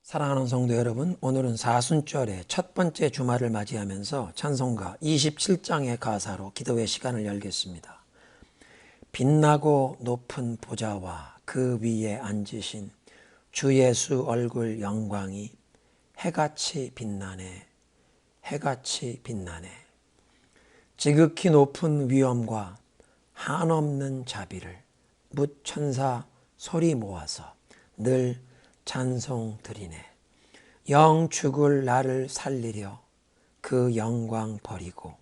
사랑하는 성도 여러분, 오늘은 사순절의 첫 번째 주말을 맞이하면서 찬송가 27장의 가사로 기도의 시간을 열겠습니다. 빛나고 높은 보좌와 그 위에 앉으신 주 예수 얼굴 영광이 해같이 빛나네, 해같이 빛나네. 지극히 높은 위엄과 한없는 자비를 뭇 천사 소리 모아서 늘 찬송 드리네. 영 죽을 나를 살리려 그 영광 버리고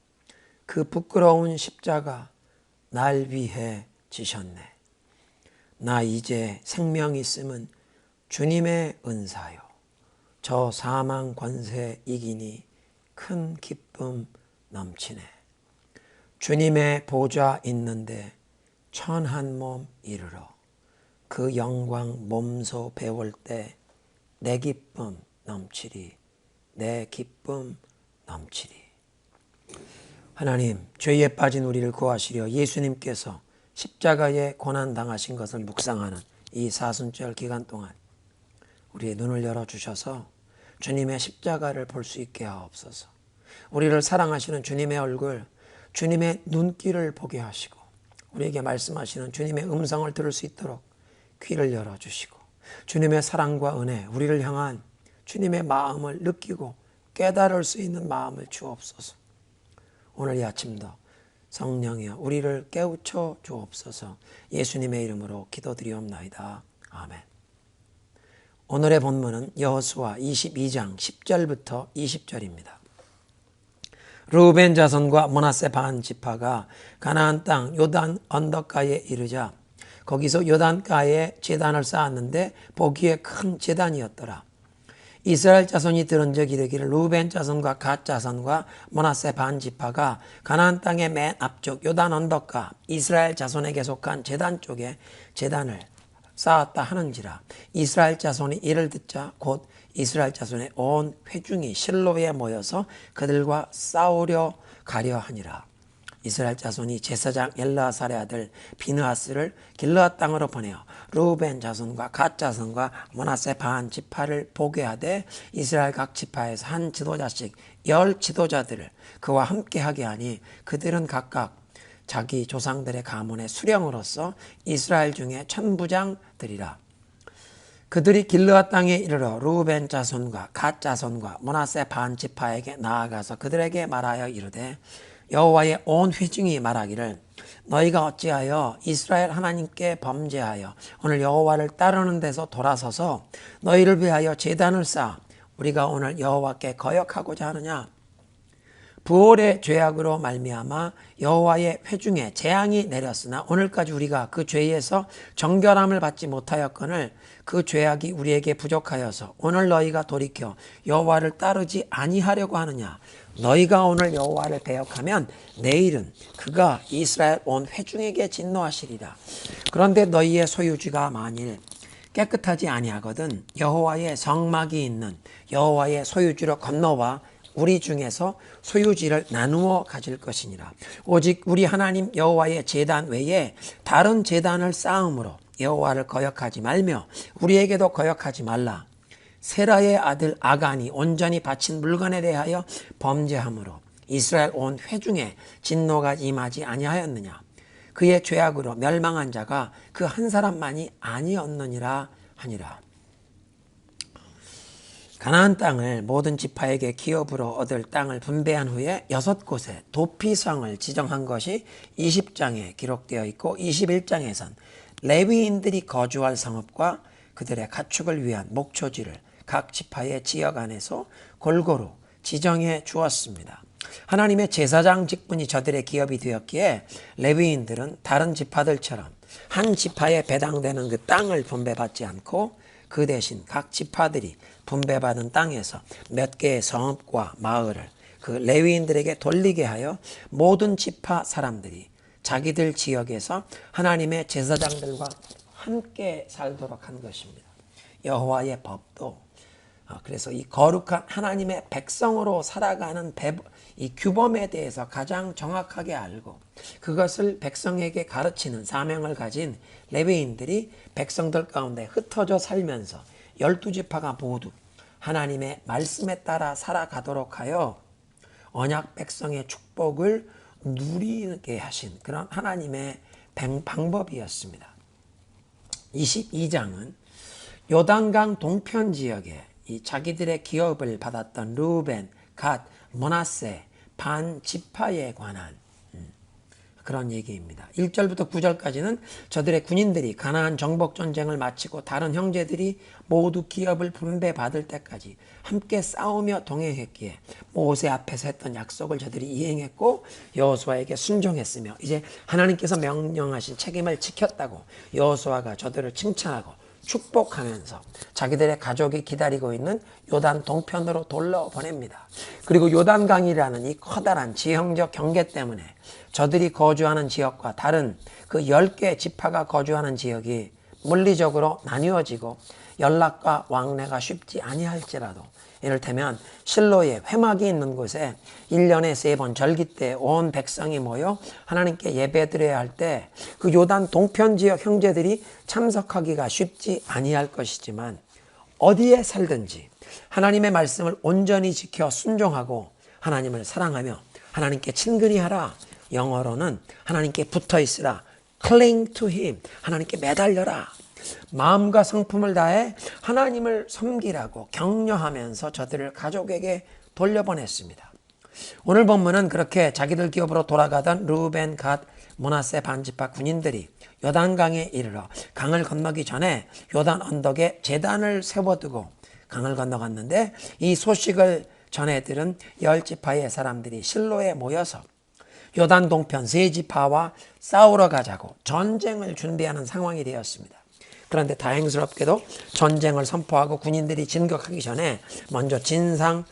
그 부끄러운 십자가 날 위해 지셨네. 나 이제 생명 있음은 주님의 은사요. 저 사망 권세 이기니 큰 기쁨 넘치네. 주님의 보좌 있는데 천한 몸 이르러 그 영광 몸소 배울 때 내 기쁨 넘치리, 내 기쁨 넘치리. 하나님, 죄에 빠진 우리를 구하시려 예수님께서 십자가에 고난당하신 것을 묵상하는 이 사순절 기간 동안 우리의 눈을 열어주셔서 주님의 십자가를 볼 수 있게 하옵소서. 우리를 사랑하시는 주님의 얼굴, 주님의 눈길을 보게 하시고 우리에게 말씀하시는 주님의 음성을 들을 수 있도록 귀를 열어주시고 주님의 사랑과 은혜, 우리를 향한 주님의 마음을 느끼고 깨달을 수 있는 마음을 주옵소서. 오늘 이 아침도 성령이여 우리를 깨우쳐 주옵소서. 예수님의 이름으로 기도드리옵나이다. 아멘. 오늘의 본문은 여호수아 22장 10절부터 20절입니다. 르우벤 자손과 므낫세 반 지파가 가나안 땅 요단 언덕가에 이르자 거기서 요단가에 제단을 쌓았는데 보기에 큰 제단이었더라. 이스라엘 자손이 들은 적 이르기를 르우벤 자손과 갓 자손과 므낫세 반 지파가 가나안 땅의 맨 앞쪽 요단 언덕가 이스라엘 자손에게 속한 제단 쪽에 제단을 쌓았다 하는지라. 이스라엘 자손이 이를 듣자 곧 이스라엘 자손의 온 회중이 실로에 모여서 그들과 싸우려 가려 하니라. 이스라엘 자손이 제사장 엘르아살의 아들 비느하스를 길르앗 땅으로 보내어 르우벤 자손과 갓 자손과 므낫세 반 지파를 보게 하되 이스라엘 각 지파에서 한 지도자씩 10 지도자들을 그와 함께 하게 하니 그들은 각각 자기 조상들의 가문의 수령으로서 이스라엘 중에 천부장들이라. 그들이 길르앗 땅에 이르러 르우벤 자손과 갓 자손과 므낫세 반 지파에게 나아가서 그들에게 말하여 이르되 여호와의 온 회중이 말하기를 너희가 어찌하여 이스라엘 하나님께 범죄하여 오늘 여호와를 따르는 데서 돌아서서 너희를 위하여 제단을 쌓아 우리가 오늘 여호와께 거역하고자 하느냐. 부올의 죄악으로 말미암아 여호와의 회중에 재앙이 내렸으나 오늘까지 우리가 그 죄에서 정결함을 받지 못하였거늘 그 죄악이 우리에게 부족하여서 오늘 너희가 돌이켜 여호와를 따르지 아니하려고 하느냐. 너희가 오늘 여호와를 배역하면 내일은 그가 이스라엘 온 회중에게 진노하시리라. 그런데 너희의 소유지가 만일 깨끗하지 아니하거든 여호와의 성막이 있는 여호와의 소유지로 건너와 우리 중에서 소유지를 나누어 가질 것이니라. 오직 우리 하나님 여호와의 제단 외에 다른 제단을 쌓음으로 여호와를 거역하지 말며 우리에게도 거역하지 말라. 세라의 아들 아간이 온전히 바친 물건에 대하여 범죄함으로 이스라엘 온 회중에 진노가 임하지 아니하였느냐. 그의 죄악으로 멸망한 자가 그 한 사람만이 아니었느니라 하니라. 가나안 땅을 모든 지파에게 기업으로 얻을 땅을 분배한 후에 6곳에 도피성을 지정한 것이 20장에 기록되어 있고 21장에선 레위인들이 거주할 성읍과 그들의 가축을 위한 목초지를 각 지파의 지역 안에서 골고루 지정해 주었습니다. 하나님의 제사장 직분이 저들의 기업이 되었기에 레위인들은 다른 지파들처럼 한 지파에 배당되는 그 땅을 분배받지 않고 그 대신 각 지파들이 분배받은 땅에서 몇 개의 성읍과 마을을 그 레위인들에게 돌리게 하여 모든 지파 사람들이 자기들 지역에서 하나님의 제사장들과 함께 살도록 한 것입니다. 여호와의 법도 그래서 이 거룩한 하나님의 백성으로 살아가는 이 규범에 대해서 가장 정확하게 알고 그것을 백성에게 가르치는 사명을 가진 레위인들이 백성들 가운데 흩어져 살면서 12지파가 모두 하나님의 말씀에 따라 살아가도록 하여 언약 백성의 축복을 누리게 하신 그런 하나님의 방법이었습니다. 22장은 요단강 동편 지역에 이 자기들의 기업을 받았던 르우벤, 갓, 므낫세 반 지파에 관한 그런 얘기입니다. 1절부터 9절까지는 저들의 군인들이 가나안 정복 전쟁을 마치고 다른 형제들이 모두 기업을 분배받을 때까지 함께 싸우며 동행했기에 모세 앞에서 했던 약속을 저들이 이행했고 여호수아에게 순종했으며 이제 하나님께서 명령하신 책임을 지켰다고 여호수아가 저들을 칭찬하고 축복하면서 자기들의 가족이 기다리고 있는 요단 동편으로 돌려보냅니다. 그리고 요단강이라는 이 커다란 지형적 경계 때문에 저들이 거주하는 지역과 다른 그 10개 지파가 거주하는 지역이 물리적으로 나뉘어지고 연락과 왕래가 쉽지 아니할지라도 이를테면 실로에 회막이 있는 곳에 1년에 3번 절기 때 온 백성이 모여 하나님께 예배드려야 할 때 그 요단 동편 지역 형제들이 참석하기가 쉽지 아니할 것이지만 어디에 살든지 하나님의 말씀을 온전히 지켜 순종하고 하나님을 사랑하며 하나님께 친근히 하라. 영어로는 하나님께 붙어 있으라. Cling to him. 하나님께 매달려라. 마음과 성품을 다해 하나님을 섬기라고 격려하면서 저들을 가족에게 돌려보냈습니다. 오늘 본문은 그렇게 자기들 기업으로 돌아가던 르우벤, 갓, 므낫세 반지파 군인들이 요단강에 이르러 강을 건너기 전에 요단 언덕에 제단을 세워두고 강을 건너갔는데 이 소식을 전해 들은 10지파의 사람들이 실로에 모여서 요단 동편 3지파와 싸우러 가자고 전쟁을 준비하는 상황이 되었습니다. 그런데 다행스럽게도 전쟁을 선포하고 군인들이 진격하기 전에 먼저 진상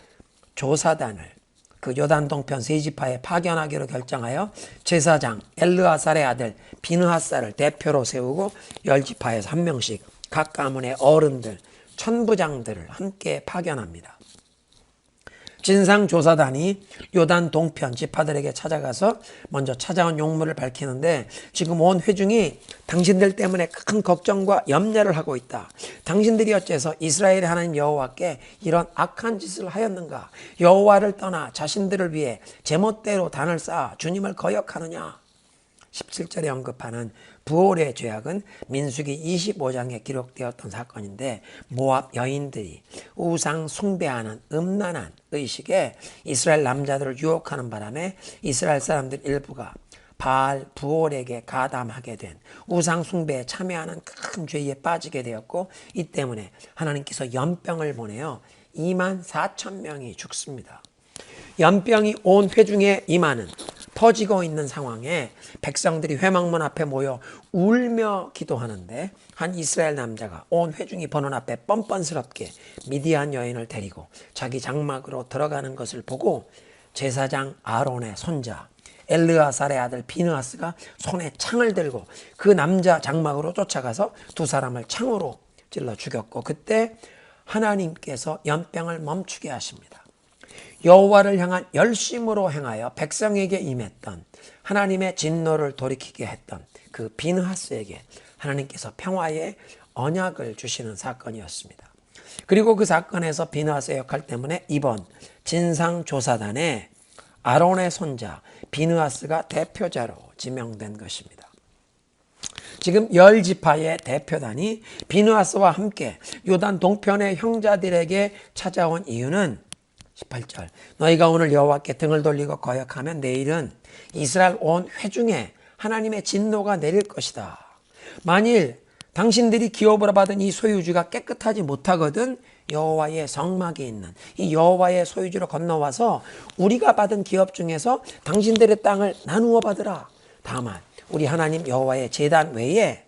조사단을 그 요단 동편 3지파에 파견하기로 결정하여 제사장 엘르아살의 아들 비느하사를 대표로 세우고 10지파에서 1명씩 각 가문의 어른들, 천부장들을 함께 파견합니다. 진상조사단이 요단 동편 지파들에게 찾아가서 먼저 찾아온 용무를 밝히는데 지금 온 회중이 당신들 때문에 큰 걱정과 염려를 하고 있다. 당신들이 어째서 이스라엘의 하나님 여호와께 이런 악한 짓을 하였는가? 여호와를 떠나 자신들을 위해 제멋대로 단을 쌓아 주님을 거역하느냐? 17절에 언급하는 부올의 죄악은 민수기 25장에 기록되었던 사건인데 모압 여인들이 우상 숭배하는 음란한 의식에 이스라엘 남자들을 유혹하는 바람에 이스라엘 사람들 일부가 바알 부올에게 가담하게 된 우상 숭배에 참여하는 큰 죄에 빠지게 되었고 이 때문에 하나님께서 연병을 보내어 24,000명이 죽습니다. 연병이 온 회중에 임하는 퍼지고 있는 상황에 백성들이 회막문 앞에 모여 울며 기도하는데 한 이스라엘 남자가 온 회중이 보는 앞에 뻔뻔스럽게 미디안 여인을 데리고 자기 장막으로 들어가는 것을 보고 제사장 아론의 손자 엘르아살의 아들 비느하스가 손에 창을 들고 그 남자 장막으로 쫓아가서 두 사람을 창으로 찔러 죽였고 그때 하나님께서 연병을 멈추게 하십니다. 여호와를 향한 열심으로 행하여 백성에게 임했던 하나님의 진노를 돌이키게 했던 그 비느하스에게 하나님께서 평화의 언약을 주시는 사건이었습니다. 그리고 그 사건에서 비느하스의 역할 때문에 이번 진상조사단에 아론의 손자 비느하스가 대표자로 지명된 것입니다. 지금 10지파의 대표단이 비느하스와 함께 요단 동편의 형제들에게 찾아온 이유는 18절 너희가 오늘 여호와께 등을 돌리고 거역하면 내일은 이스라엘 온 회중에 하나님의 진노가 내릴 것이다. 만일 당신들이 기업으로 받은 이 소유주가 깨끗하지 못하거든 여호와의 성막이 있는 이 여호와의 소유주로 건너와서 우리가 받은 기업 중에서 당신들의 땅을 나누어 받으라. 다만 우리 하나님 여호와의 제단 외에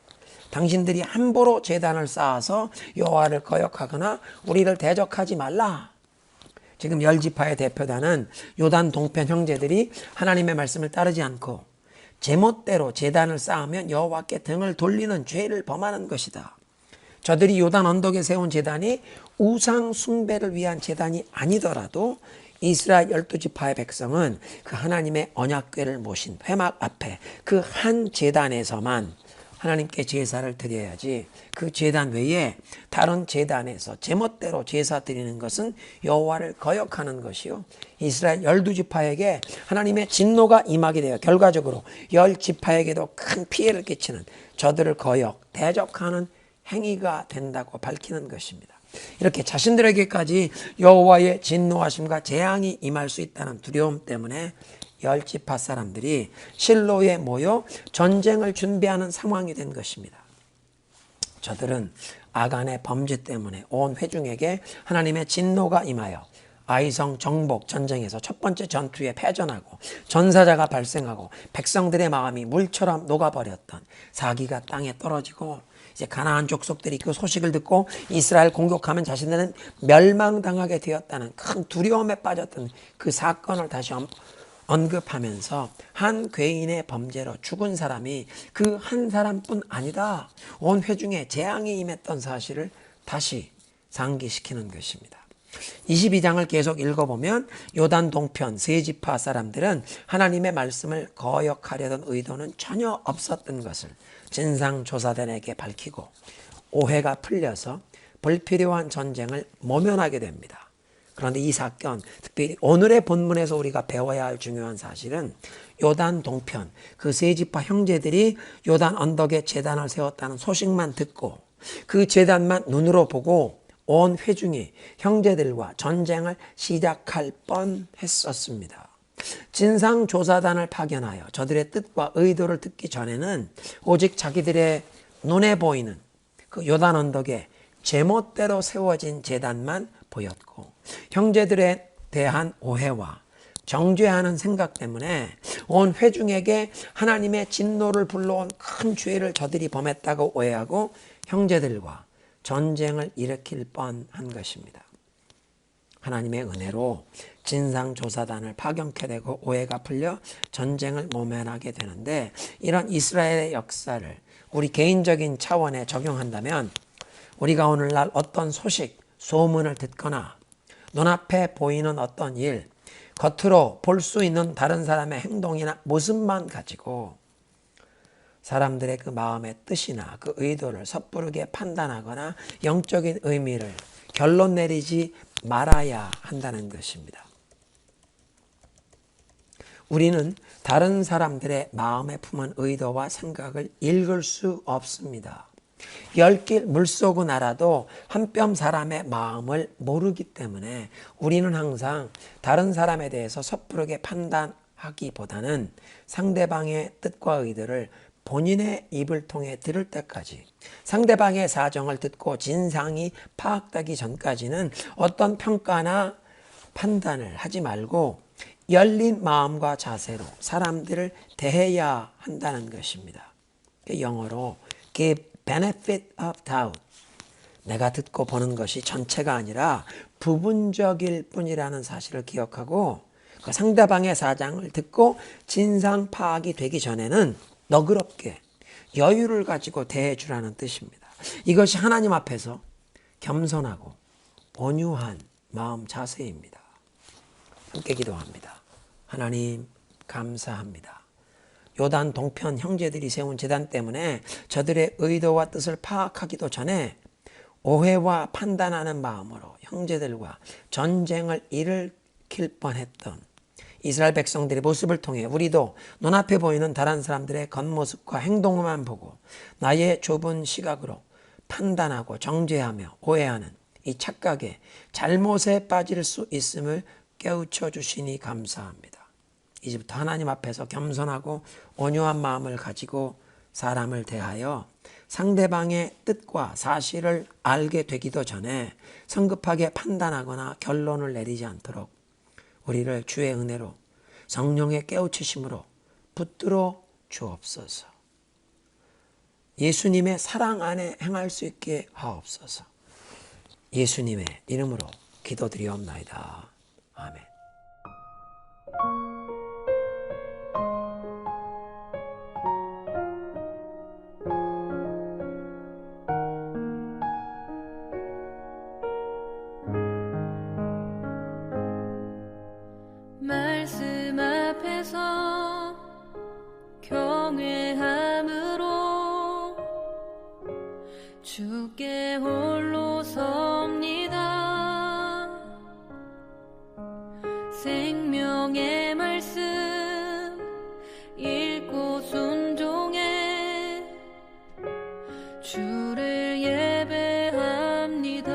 당신들이 함부로 제단을 쌓아서 여호와를 거역하거나 우리를 대적하지 말라. 지금 10지파의 대표단은 요단 동편 형제들이 하나님의 말씀을 따르지 않고 제멋대로 제단을 쌓으면 여호와께 등을 돌리는 죄를 범하는 것이다. 저들이 요단 언덕에 세운 제단이 우상 숭배를 위한 제단이 아니더라도 이스라엘 12지파의 백성은 그 하나님의 언약궤를 모신 회막 앞에 그 한 제단에서만 하나님께 제사를 드려야지 그 제단 외에 다른 제단에서 제멋대로 제사 드리는 것은 여호와를 거역하는 것이요, 이스라엘 12지파에게 하나님의 진노가 임하게 되어 결과적으로 10지파에게도 큰 피해를 끼치는 저들을 거역, 대적하는 행위가 된다고 밝히는 것입니다. 이렇게 자신들에게까지 여호와의 진노하심과 재앙이 임할 수 있다는 두려움 때문에 10지파 사람들이 실로에 모여 전쟁을 준비하는 상황이 된 것입니다. 저들은 아간의 범죄 때문에 온 회중에게 하나님의 진노가 임하여 아이성 정복 전쟁에서 첫 번째 전투에 패전하고 전사자가 발생하고 백성들의 마음이 물처럼 녹아버렸던 사기가 땅에 떨어지고 이제 가나안 족속들이 그 소식을 듣고 이스라엘 공격하면 자신들은 멸망당하게 되었다는 큰 두려움에 빠졌던 그 사건을 다시 언급하면서 한 죄인의 범죄로 죽은 사람이 그 한 사람뿐 아니다, 온 회중에 재앙이 임했던 사실을 다시 상기시키는 것입니다. 22장을 계속 읽어보면 요단 동편 세 지파 사람들은 하나님의 말씀을 거역하려던 의도는 전혀 없었던 것을 진상조사단에게 밝히고 오해가 풀려서 불필요한 전쟁을 모면하게 됩니다. 그런데 이 사건, 특별히 오늘의 본문에서 우리가 배워야 할 중요한 사실은 요단 동편 그 세 지파 형제들이 요단 언덕에 제단을 세웠다는 소식만 듣고 그 제단만 눈으로 보고 온 회중이 형제들과 전쟁을 시작할 뻔했었습니다. 진상조사단을 파견하여 저들의 뜻과 의도를 듣기 전에는 오직 자기들의 눈에 보이는 그 요단 언덕에 제멋대로 세워진 제단만 보였고, 형제들에 대한 오해와 정죄하는 생각 때문에 온 회중에게 하나님의 진노를 불러온 큰 죄를 저들이 범했다고 오해하고 형제들과 전쟁을 일으킬 뻔한 것입니다. 하나님의 은혜로 진상조사단을 파견케 되고 오해가 풀려 전쟁을 모면하게 되는데, 이런 이스라엘의 역사를 우리 개인적인 차원에 적용한다면 우리가 오늘날 어떤 소식, 소문을 듣거나 눈앞에 보이는 어떤 일, 겉으로 볼 수 있는 다른 사람의 행동이나 모습만 가지고 사람들의 그 마음의 뜻이나 그 의도를 섣부르게 판단하거나 영적인 의미를 결론 내리지 말아야 한다는 것입니다. 우리는 다른 사람들의 마음에 품은 의도와 생각을 읽을 수 없습니다. 10길 물속은 알아도 한 뼘 사람의 마음을 모르기 때문에 우리는 항상 다른 사람에 대해서 섣부르게 판단하기보다는 상대방의 뜻과 의도를 본인의 입을 통해 들을 때까지, 상대방의 사정을 듣고 진상이 파악되기 전까지는 어떤 평가나 판단을 하지 말고 열린 마음과 자세로 사람들을 대해야 한다는 것입니다. 영어로 give benefit of doubt, 내가 듣고 보는 것이 전체가 아니라 부분적일 뿐이라는 사실을 기억하고 그 상대방의 사정을 듣고 진상 파악이 되기 전에는 너그럽게 여유를 가지고 대해주라는 뜻입니다. 이것이 하나님 앞에서 겸손하고 온유한 마음 자세입니다. 함께 기도합니다. 하나님 감사합니다. 요단 동편 형제들이 세운 제단 때문에 저들의 의도와 뜻을 파악하기도 전에 오해와 판단하는 마음으로 형제들과 전쟁을 일으킬 뻔했던 이스라엘 백성들의 모습을 통해 우리도 눈앞에 보이는 다른 사람들의 겉모습과 행동만 보고 나의 좁은 시각으로 판단하고 정죄하며 오해하는 이 착각에 잘못에 빠질 수 있음을 깨우쳐 주시니 감사합니다. 이제부터 하나님 앞에서 겸손하고 온유한 마음을 가지고 사람을 대하여 상대방의 뜻과 사실을 알게 되기도 전에 성급하게 판단하거나 결론을 내리지 않도록 우리를 주의 은혜로 성령의 깨우치심으로 붙들어 주옵소서. 예수님의 사랑 안에 행할 수 있게 하옵소서. 예수님의 이름으로 기도드리옵나이다. 아멘. 말씀 앞에서 경외함으로 생명의 말씀 읽고 순종해 주를 예배합니다.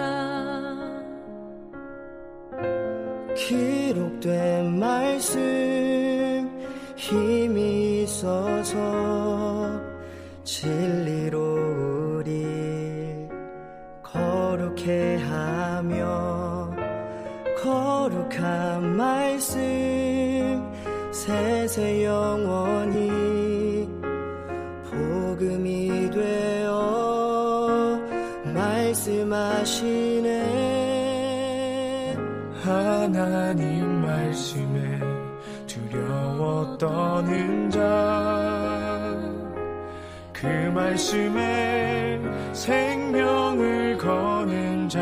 기록된 말씀 힘이 있어서 진리로 우리 거룩해 하며 거룩한 말씀 세세 영원히 복음이 되어 말씀하시네. 하나님 말씀에 두려워 떠는 자, 그 말씀에 생명을 거는 자,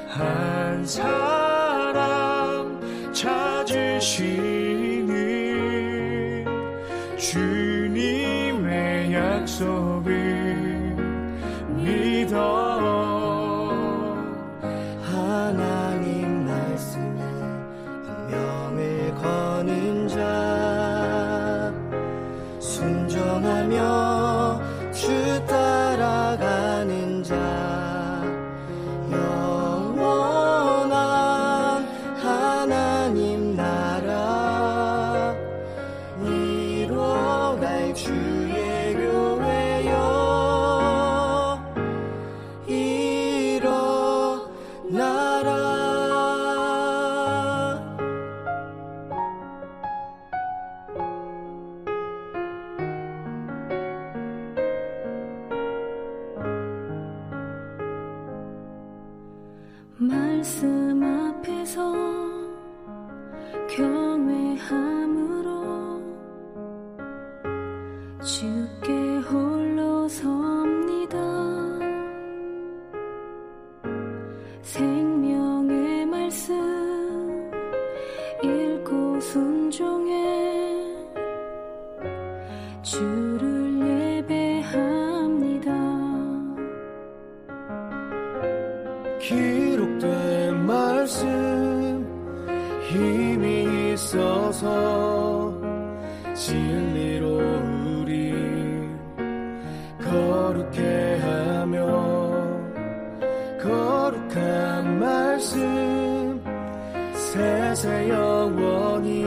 한 사람 찾으시는 주님의 약속을 믿어. 하나님 말씀에 운명을 거는 자, 순종하며 주 따라가는 자, 영원한 하나님 나라 이뤄갈 주의 교회여 일어나라. 말씀 앞에서 경외함으로 주께 홀로 섭니다. 생명의 말씀 읽고 순종해 주를 예배합니다. 기록된 말씀 힘이 있어서 진리로 우리 거룩해 하며 거룩한 말씀 세세 영원히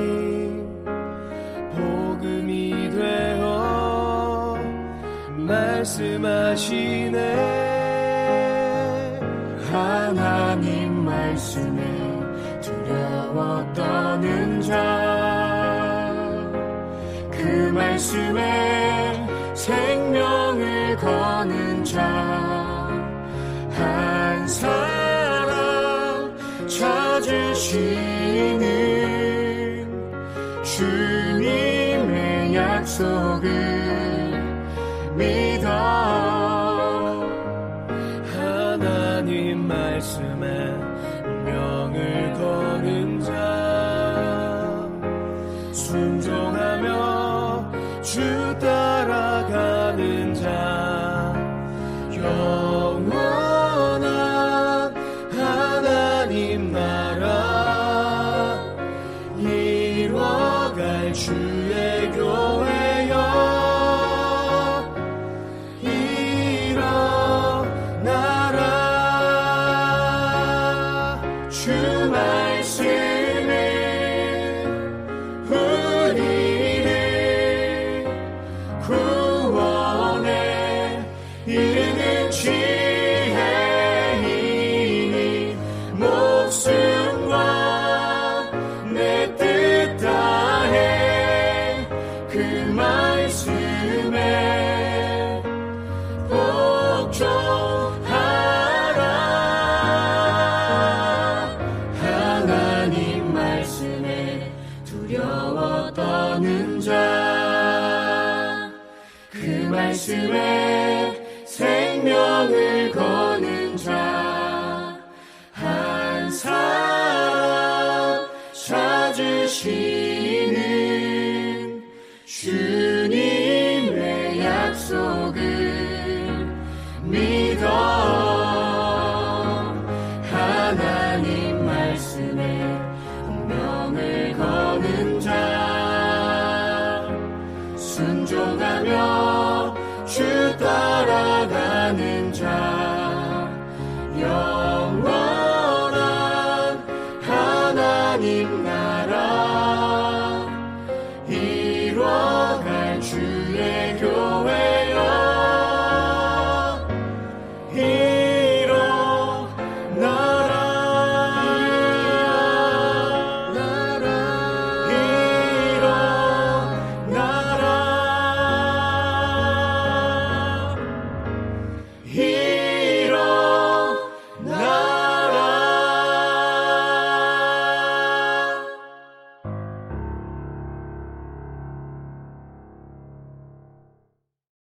복음이 되어 말씀하시네. 하나님 말씀에 두려워 떠는 자, 그 말씀에 생명을 거는 자, 한 사람 찾으시는 주님의 약속을 믿어. 하나님 말씀에 명을 거는 자, 순종하며 주 따라가는 자, 영원한 하나님 나라 이뤄갈 주의 교회여 주 말씀은 우리를 구원에 이르는 지혜이니 목숨과 내 뜻 다해 그 말씀에 복종하라. 하나님 말씀에 두려워 떠는 자, 그 말씀에 생명을 거는 자, 한 사람 찾으시는 주님의 약속을 믿어. 하나님 말씀에 하나님 나라